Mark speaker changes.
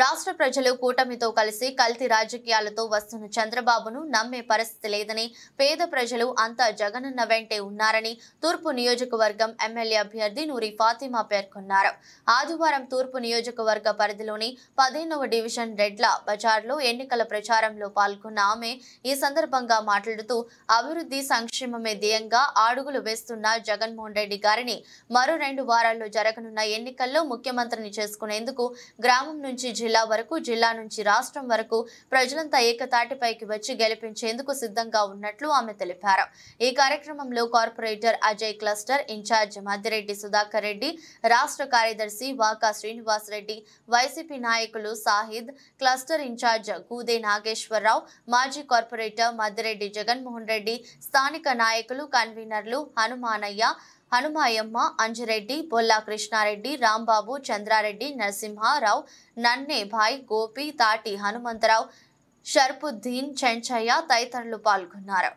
Speaker 1: రాష్ట్ర ప్రజలు కూటమితో కలిసి కల్తీ రాజకీయాలతో వస్తున్న చంద్రబాబును నమ్మే పరిస్థితి లేదని, పేద ప్రజలు అంతా జగనన్న వెంటే ఉన్నారని తూర్పు నియోజకవర్గం ఎమ్మెల్యే అభ్యర్థి నూరి ఫాతిమా పేర్కొన్నారు. ఆదివారం తూర్పు నియోజకవర్గ పరిధిలోని 15వ డివిజన్ రెడ్ల బజార్లో ఎన్నికల ప్రచారంలో పాల్గొన్న ఆమె ఈ సందర్భంగా మాట్లాడుతూ అభివృద్ధి సంక్షేమమే ధ్యేయంగా అడుగులు వేస్తున్న జగన్మోహన్ రెడ్డి గారిని మరో 2 వారాల్లో జరగనున్న ఎన్నికల్లో ముఖ్యమంత్రిని చేసుకునేందుకు గ్రామం నుంచి జిల్లా వరకు, జిల్లా నుంచి రాష్ట్రం వరకు ప్రజలంతా ఏకతాటిపైకి వచ్చి గెలిపించేందుకు సిద్ధంగా ఉన్నట్లు ఆమె తెలిపారు. ఈ కార్యక్రమంలో corporator Ajay, cluster incharge Maddireddy Sudhakar Reddy, రాష్ట్ర కార్యదర్శి వాకా శ్రీనివాస్ రెడ్డి, వైసీపీ నాయకులు సాహిద్, క్లస్టర్ ఇన్ఛార్జ్ కూదే నాగేశ్వరరావు, మాజీ కార్పొరేటర్ మద్దిరెడ్డి జగన్మోహన్ రెడ్డి, స్థానిక నాయకులు, కన్వీనర్లు హనుమాయమ్మ, అంజిరెడ్డి, బొల్లా కృష్ణారెడ్డి, రాంబాబు, చంద్రారెడ్డి, నరసింహారావు, నన్నే భాయ్, గోపి, తాటి హనుమంతరావు, షర్పుద్దీన్, చెంచయ్య తదితరులు పాల్గొన్నారు.